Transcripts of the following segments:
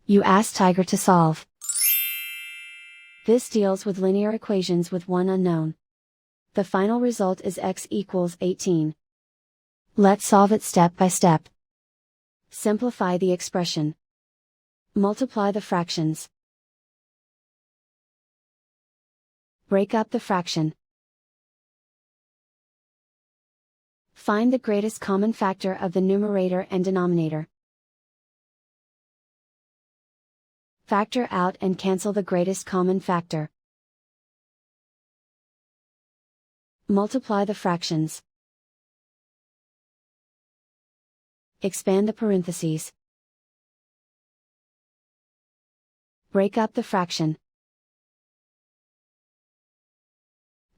You ask Tiger to solve. This deals with linear equations with one unknown. The final result is x equals 18. Let's solve it step by step. Simplify the expression. Multiply the fractions. Break up the fraction. Find the greatest common factor of the numerator and denominator. Factor out and cancel the greatest common factor. Multiply the fractions. Expand the parentheses. Break up the fraction.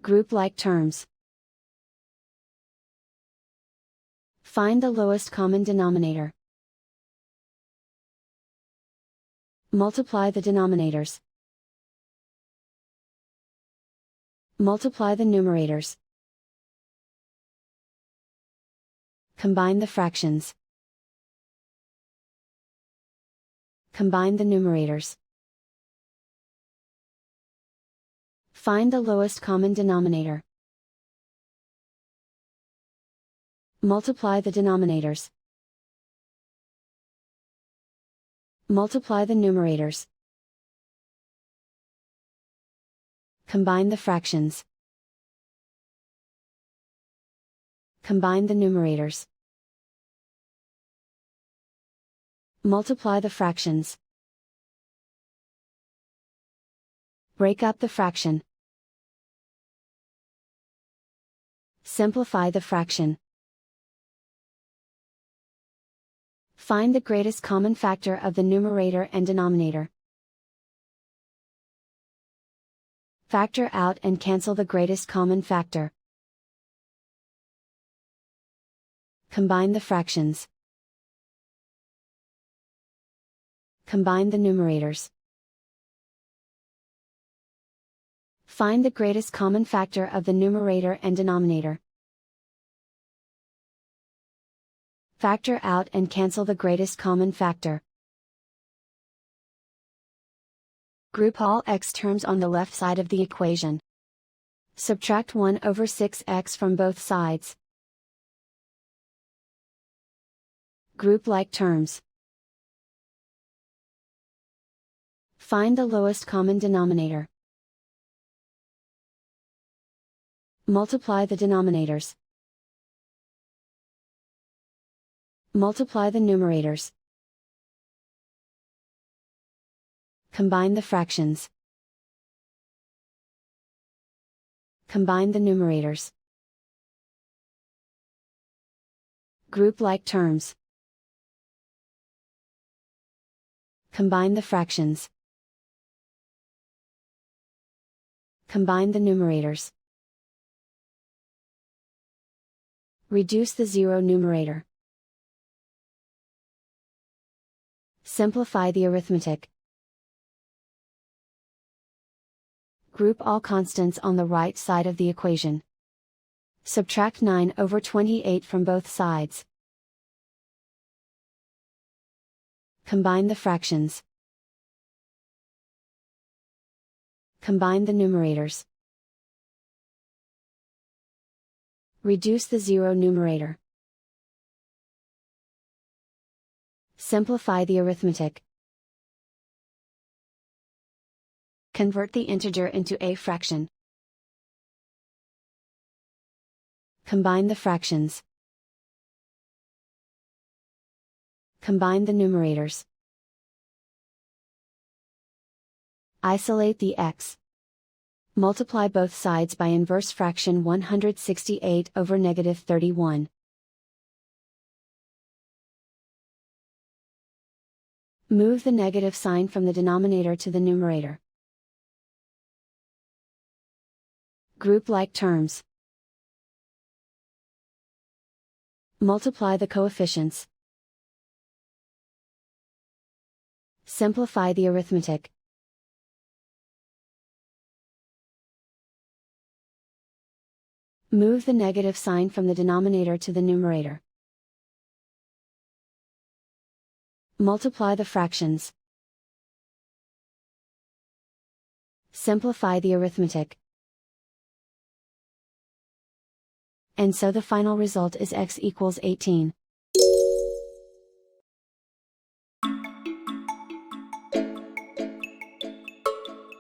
Group like terms. Find the lowest common denominator. Multiply the denominators. Multiply the numerators. Combine the fractions. Combine the numerators. Find the lowest common denominator. Multiply the denominators. Multiply the numerators. Combine the fractions. Combine the numerators. Multiply the fractions. Break up the fraction. Simplify the fraction. Find the greatest common factor of the numerator and denominator. Factor out and cancel the greatest common factor. Combine the fractions. Combine the numerators. Find the greatest common factor of the numerator and denominator. Factor out and cancel the greatest common factor. Group all x terms on the left side of the equation. Subtract 1 over 6x from both sides. Group like terms. Find the lowest common denominator. Multiply the denominators. Multiply the numerators. Combine the fractions. Combine the numerators. Group like terms. Combine the fractions. Combine the numerators. Reduce the zero numerator. Simplify the arithmetic. Group all constants on the right side of the equation. Subtract 9 over 28 from both sides. Combine the fractions. Combine the numerators. Reduce the zero numerator. Simplify the arithmetic. Convert the integer into a fraction. Combine the fractions. Combine the numerators. Isolate the x. Multiply both sides by inverse fraction 168 over negative 31. Move the negative sign from the denominator to the numerator. Group like terms. Multiply the coefficients. Simplify the arithmetic. Move the negative sign from the denominator to the numerator. Multiply the fractions. Simplify the arithmetic. And so the final result is x equals 18.